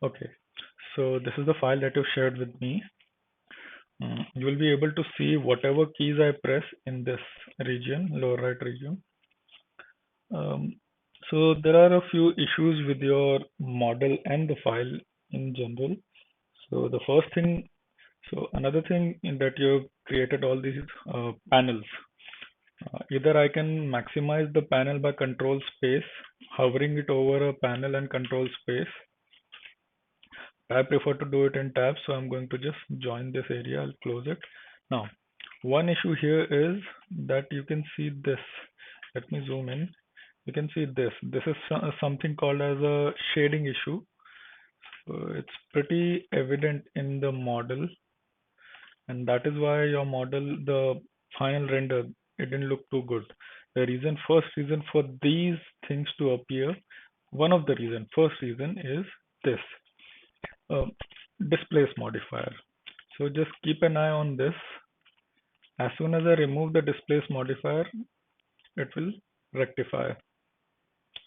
Okay, so this is the file that you shared with me. You will be able to see whatever keys I press in this region, lower right region. Um, so there are a few issues with your model and the file in general. So the first thing, so another thing in that you've created all these panels. Either I can maximize the panel by control space, hovering it over a panel and control space. I prefer to do it in tabs, so I'm going to just join this area. I'll close it. Now, one issue here is that you can see this. Let me zoom in. You can see this. This is something called as a shading issue. It's pretty evident in the model, and that is why your model, the final render, it didn't look too good. The first reason for these things to appear, one of the first reason is this uh, displace modifier. So just keep an eye on this. As soon as I remove the displace modifier, it will rectify.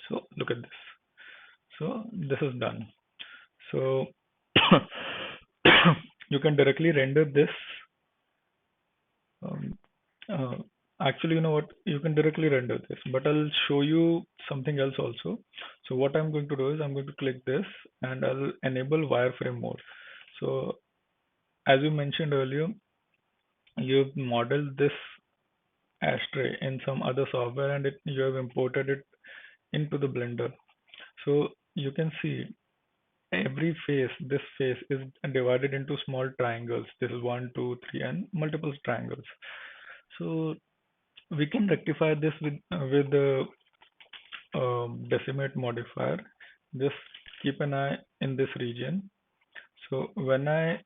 So look at this. So this is done. So you can directly render this. Um, uh, Actually, you know what? You can directly render this, but I'll show you something else also. So what I'm going to do is I'm going to click this and I'll enable wireframe mode. So as you mentioned earlier, you've modeled this Ashtray in some other software and you have imported it into the Blender. So you can see every face, this face is divided into small triangles. This is one, two, three, and multiple triangles. So we can rectify this with the decimate modifier. Just keep an eye in this region. So there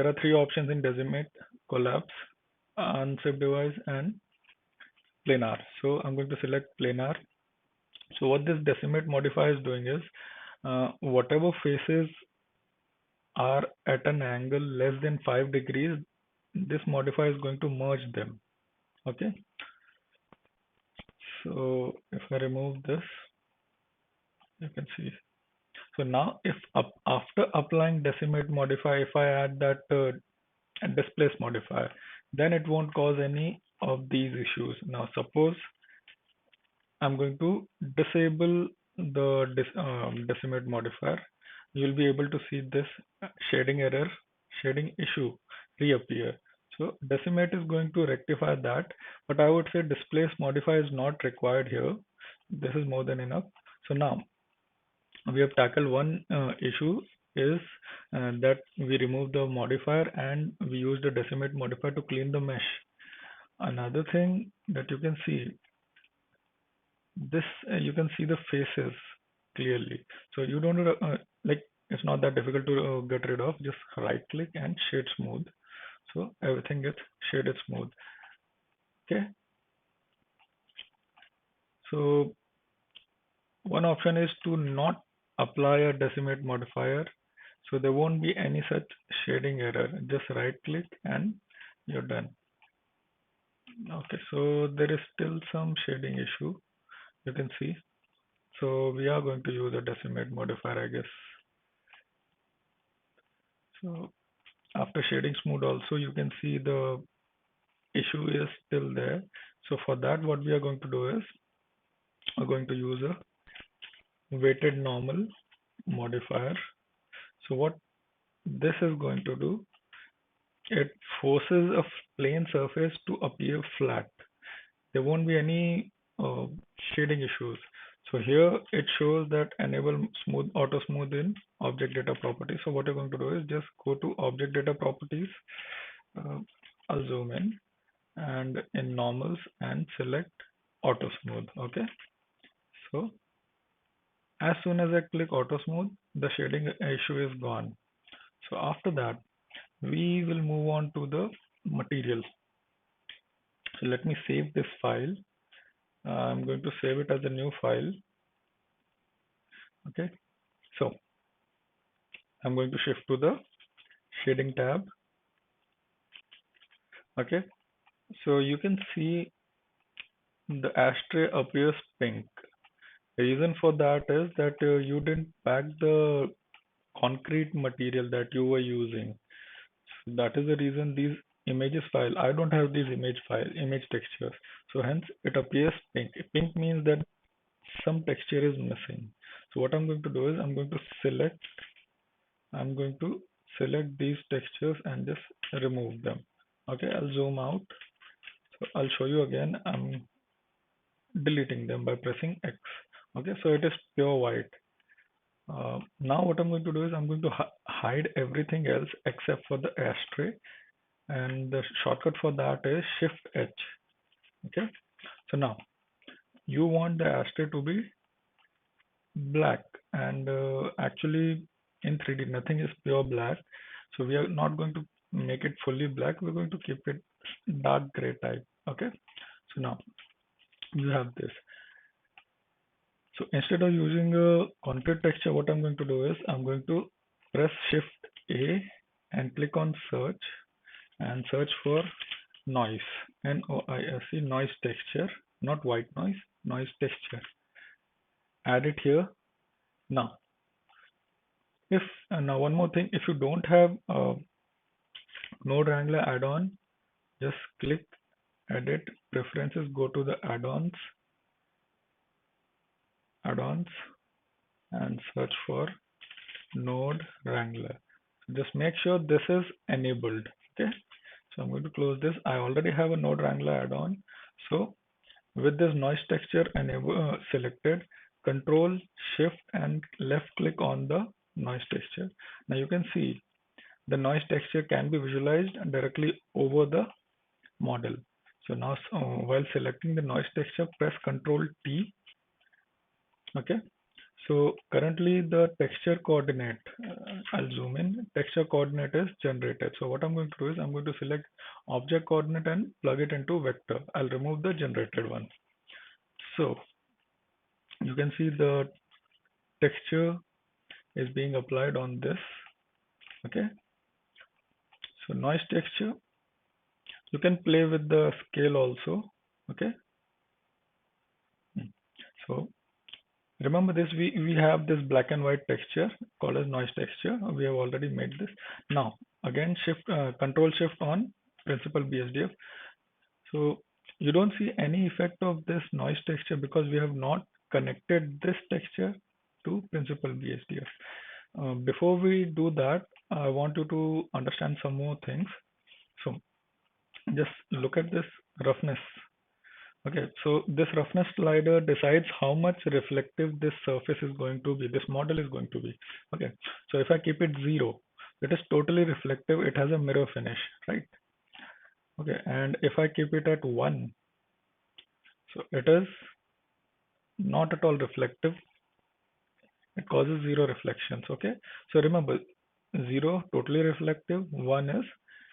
are three options in decimate: collapse, unsafe device, and planar. So I'm going to select planar. So what this decimate modifier is doing is, whatever faces are at an angle less than 5 degrees, this modifier is going to merge them. Okay. So if I remove this, you can see. So now if after applying decimate modifier, if I add that displace modifier, then it won't cause any of these issues. Now suppose I'm going to disable the decimate modifier. You'll be able to see this shading error, shading issue reappear. So decimate is going to rectify that, but I would say displace modifier is not required here. This is more than enough. So now we have tackled one issue is that we remove the modifier and we use the decimate modifier to clean the mesh. Another thing that you can see, this you can see the faces clearly. So you don't like, it's not that difficult to get rid of. Just right click and shade smooth. So everything gets shaded smooth. Okay. So one option is to not apply a decimate modifier. So there won't be any such shading error. Just right click and you're done. Okay. So there is still some shading issue. You can see. So we are going to use a decimate modifier, I guess. So after shading smooth also, you can see the issue is still there. So for that, what we are going to do is we're going to use a weighted normal modifier. So what this is going to do, it forces a plane surface to appear flat. There won't be any shading issues. So here it shows that enable smooth auto smooth in object data properties. So what you're going to do is just go to object data properties. Uh, I'll zoom in and in normals and select auto smooth. Okay. So as soon as I click auto smooth, the shading issue is gone. So after that, we will move on to the materials. So let me save this file. I'm going to save it as a new file. Okay. So I'm going to shift to the shading tab. Okay. So you can see the ashtray appears pink. The reason for that is that you didn't pack the concrete material that you were using. So that is the reason these images file, I don't have these image textures. So hence it appears pink. Pink means that some texture is missing. So what I'm going to do is I'm going to select these textures and just remove them. Okay, I'll zoom out. So I'll show you again. I'm deleting them by pressing X. Okay, so it is pure white. Now what I'm going to do is I'm going to hide everything else except for the ashtray, and the shortcut for that is Shift H. Okay, so now you want the ashtray to be black, and actually in 3D nothing is pure black, so we are not going to make it fully black. We're going to keep it dark gray type. Okay, so now you have this. So instead of using a concrete texture, what I'm going to do is I'm going to press Shift A and click on search and search for noise, Noise, noise texture, not white noise, noise texture. Add it here. Now, if now one more thing, if you don't have Node Wrangler add-on, just click Edit Preferences, go to the add-ons, and search for Node Wrangler. Just make sure this is enabled. Okay, so I'm going to close this. I already have a Node Wrangler add-on. So with this noise texture selected, Control Shift and left click on the noise texture. Now you can see the noise texture can be visualized directly over the model. So now while selecting the noise texture, press Control T. Okay. So currently the texture coordinate, I'll zoom in, texture coordinate is generated. So what I'm going to do is I'm going to select object coordinate and plug it into vector. I'll remove the generated one. So you can see the texture is being applied on this. Okay. So noise texture, you can play with the scale also. Okay. So remember this, we have this black and white texture called as noise texture. We have already made this. Now again control shift on principal BSDF. So you don't see any effect of this noise texture because we have not connected this texture to principal BSDF. Before we do that, I want you to understand some more things. So just look at this roughness. Okay, so this roughness slider decides how much reflective this surface is going to be, this model is going to be. Okay, so if I keep it 0, it is totally reflective, it has a mirror finish, right? Okay, and if I keep it at 1, so it is not at all reflective, it causes 0 reflections. Okay, so remember 0 totally reflective, 1 is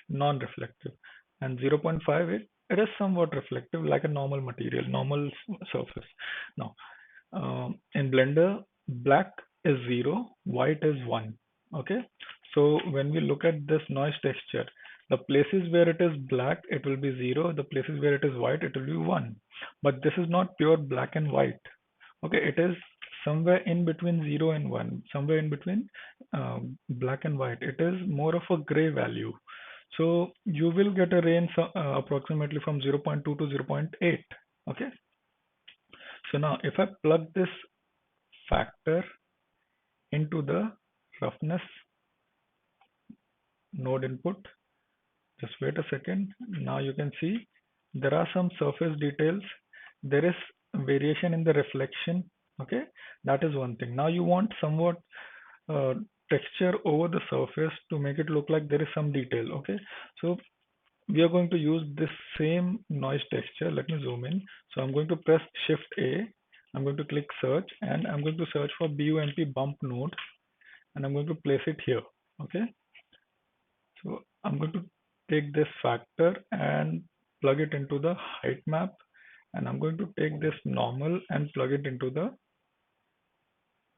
non-reflective, and 0.5 it is somewhat reflective like a normal material, normal surface. Now in Blender, black is 0, white is 1. Okay, so when we look at this noise texture, the places where it is black, it will be 0. The places where it is white, it will be 1. But this is not pure black and white. Okay, it is somewhere in between 0 and 1, somewhere in between black and white. It is more of a gray value. So you will get a range approximately from 0.2 to 0.8. Okay, so now if I plug this factor into the roughness node input, just wait a second. Now you can see there are some surface details. There is variation in the reflection. Okay, that is one thing. Now you want somewhat uh, texture over the surface to make it look like there is some detail. Okay, so we are going to use this same noise texture. Let me zoom in. So I'm going to press Shift A. I'm going to click search and I'm going to search for BUMP bump node and I'm going to place it here. Okay, so I'm going to take this factor and plug it into the height map, and I'm going to take this normal and plug it into the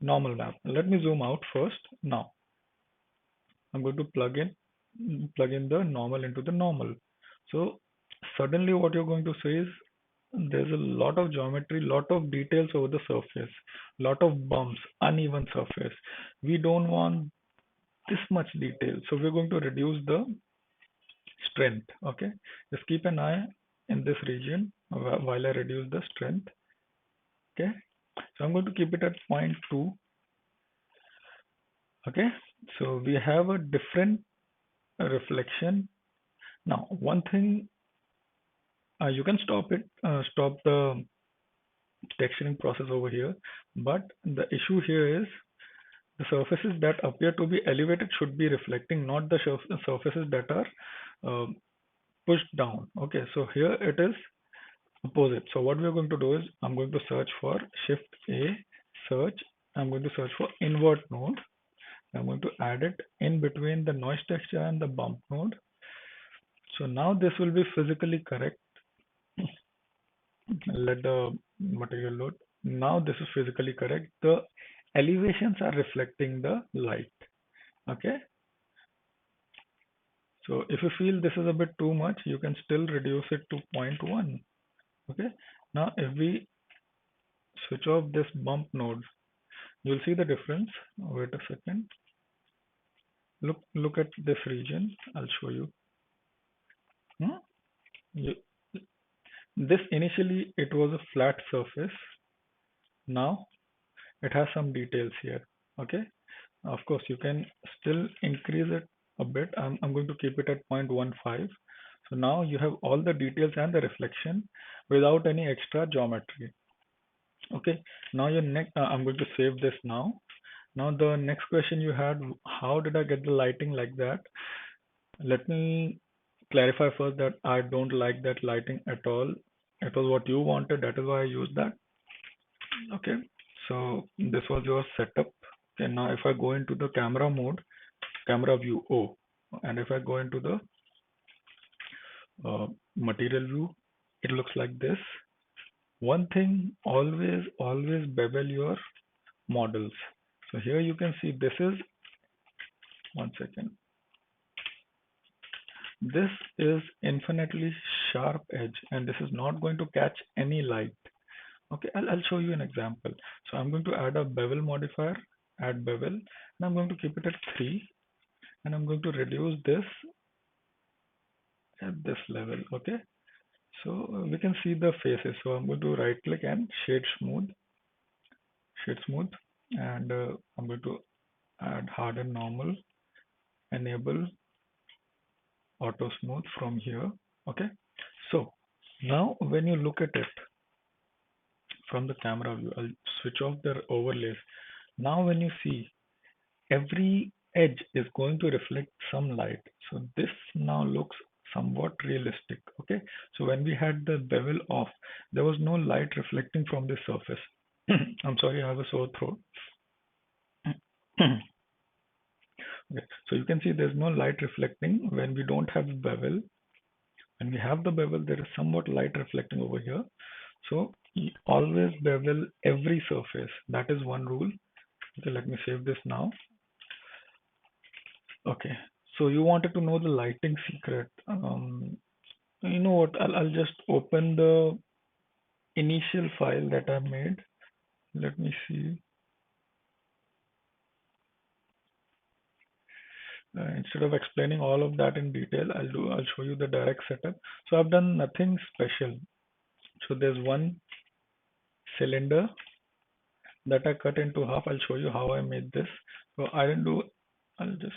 normal map. Let me zoom out first. Now I'm going to plug in the normal into the normal. So suddenly what you're going to see is there's a lot of geometry, lot of details over the surface, lot of bumps, uneven surface. We don't want this much detail. So we're going to reduce the strength. Okay, just keep an eye in this region while I reduce the strength. Okay, so I'm going to keep it at 0.2. Okay, so we have a different reflection. Now, one thing, you can stop the texturing process over here, but the issue here is the surfaces that appear to be elevated should be reflecting, not the surfaces that are uh, pushed down. Okay, so here it is opposite. So what we are going to do is I'm going to search for Shift A, search. I'm going to search for invert node. I'm going to add it in between the noise texture and the bump node. So now this will be physically correct. Let the material load. Now this is physically correct. The elevations are reflecting the light. Okay. So if you feel this is a bit too much, you can still reduce it to 0.1. Okay. Now if we switch off this bump node, you'll see the difference. Wait a second. Look at this region. I'll show you. Hmm? you this initially it was a flat surface. Now it has some details here. Okay. Of course, you can still increase it a bit. I'm going to keep it at 0.15. So now you have all the details and the reflection without any extra geometry. Okay. Now I'm going to save this now. Now the next question you had, how did I get the lighting like that? Let me clarify first that I don't like that lighting at all. It was what you wanted. That is why I used that. Okay. So this was your setup. Okay. Now if I go into the camera mode, camera view O, and if I go into the material view, it looks like this. One thing, always bevel your models. So here you can see this is, one second, this is infinitely sharp edge and this is not going to catch any light. Okay, I'll show you an example. So I'm going to add a bevel modifier, add bevel, and I'm going to keep it at 3, and I'm going to reduce this at this level. Okay, so we can see the faces. So I'm going to right click and shade smooth, and I'm going to add harden normal, enable auto smooth from here. Okay, so now when you look at it from the camera view, I'll switch off the overlays. Now when you see, every edge is going to reflect some light. So this now looks somewhat realistic. Okay, so when we had the bevel off, there was no light reflecting from the surface. I'm sorry, I have a sore throat. Okay, so you can see there's no light reflecting when we don't have bevel. When we have the bevel, there is somewhat light reflecting over here. So always bevel every surface. That is one rule. Okay, let me save this now. Okay, so you wanted to know the lighting secret. You know what? I'll just open the initial file that I made. Let me see. Instead of explaining all of that in detail, I'll show you the direct setup. So I've done nothing special. So there's one cylinder that I cut into half. I'll show you how I made this. So I didn't do. I'll just.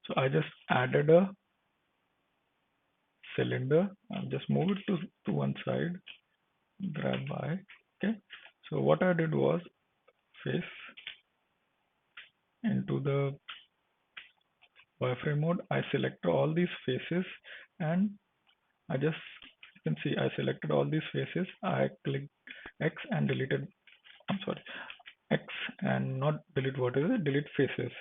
So I just added a cylinder. I'll just move it to one side. Grab by. Okay. So what I did was face into the wireframe mode. I selected all these faces and I just, you can see I selected all these faces. I clicked X and deleted, I'm sorry, X and not delete what is it, delete faces.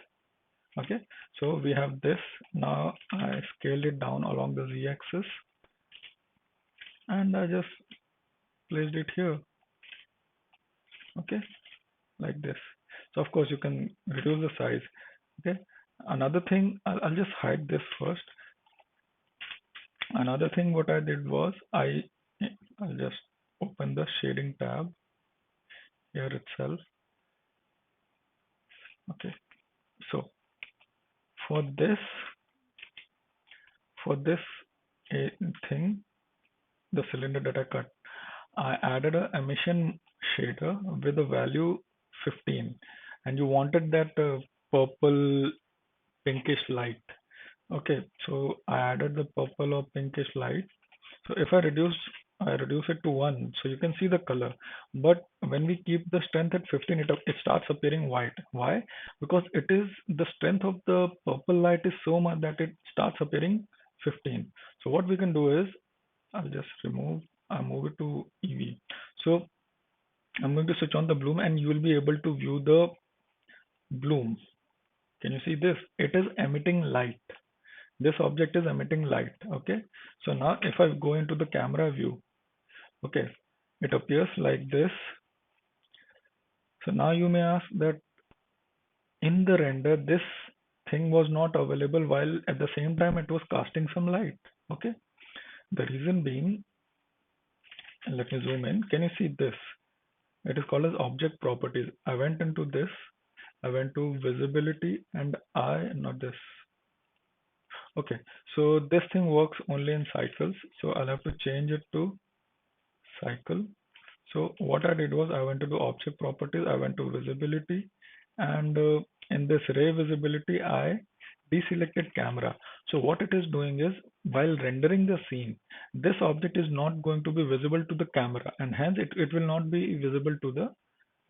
Okay, so we have this. Now I scaled it down along the Z axis and I just placed it here. Okay, like this. So of course you can reduce the size. Okay, another thing, I'll just hide this first. Another thing what I did was I'll just open the shading tab here itself. Okay, so for this, for this uh, thing, the cylinder that I cut, I added a emission shader with a value 15, and you wanted that purple pinkish light. Okay, so I added the purple or pinkish light. So if I reduce it to 1, so you can see the color. But when we keep the strength at 15, it starts appearing white. Why? Because it is the strength of the purple light is so much that it starts appearing 15. So what we can do is, I'll just I move it to EV. So I'm going to switch on the bloom and you will be able to view the bloom. Can you see this? It is emitting light. This object is emitting light. Okay. So now if I go into the camera view, okay, it appears like this. So now you may ask that in the render, this thing was not available while at the same time it was casting some light. Okay. The reason being, let me zoom in. Can you see this? It is called as object properties. I went into this. I went to visibility and not this. Okay. So this thing works only in cycles. So I'll have to change it to cycle. So what I did was I went to the object properties, I went to visibility, and in this ray visibility, I deselected camera. So what it is doing is while rendering the scene, this object is not going to be visible to the camera, and hence it will not be visible to the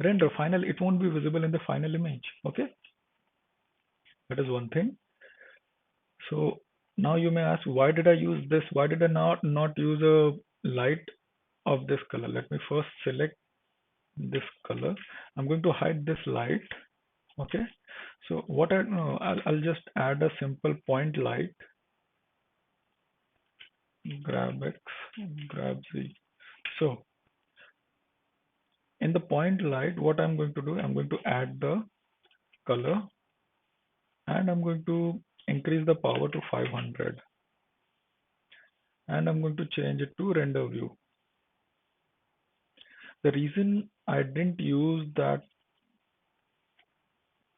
render. Final, it won't be visible in the final image. Okay, that is one thing. So now you may ask, why did I use this? Why did I not use a light of this color? Let me first select this color. I'm going to hide this light. Okay. So what I no, I'll just add a simple point light. Grab X, grab Z. So in the point light, what I'm going to do, I'm going to add the color and I'm going to increase the power to 500 and I'm going to change it to render view. The reason I didn't use that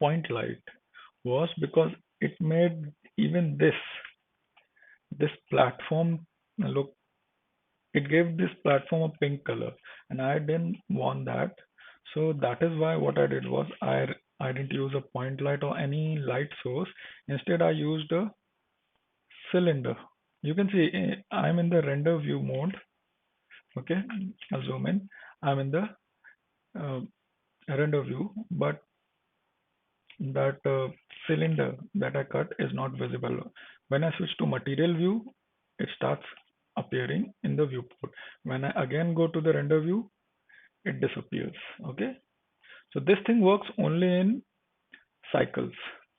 point light was because it made even this platform look, it gave this platform a pink color and I didn't want that. So that is why what I did was I didn't use a point light or any light source. Instead I used a cylinder. You can see I'm in the render view mode. Okay, I'll zoom in. I'm in the uh, render view, but that cylinder that I cut is not visible. When I switch to material view, it starts appearing in the viewport. When I again go to the render view, it disappears. Okay. So this thing works only in cycles.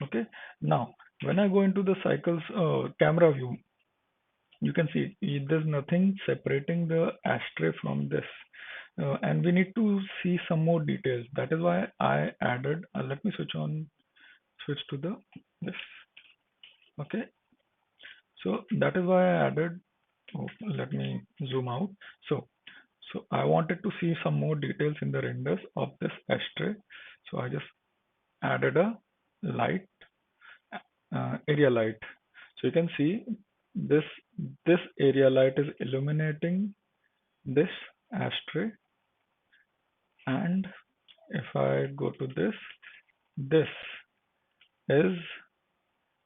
Okay. Now, when I go into the cycles camera view, you can see there's nothing separating the ashtray from this. And we need to see some more details. That is why I added, let me switch to the this. Okay. So that is why I added, oh, let me zoom out. So, so I wanted to see some more details in the renders of this ashtray. So I just added a light, area light. So you can see this, this area light is illuminating this ashtray. And if I go to this is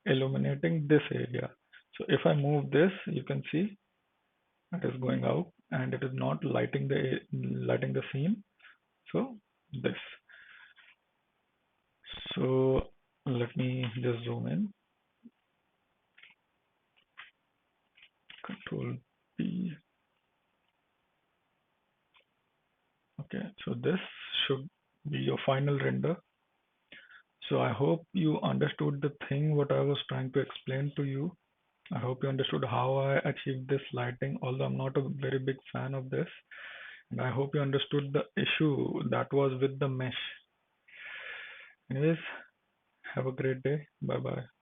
illuminating this area. So if I move this, you can see it is going out and it is not lighting the scene. So this. So let me just zoom in. Control P. Okay, so this should be your final render. So I hope you understood the thing what I was trying to explain to you. I hope you understood how I achieved this lighting, although I'm not a very big fan of this. And I hope you understood the issue that was with the mesh. Anyways, have a great day. Bye bye.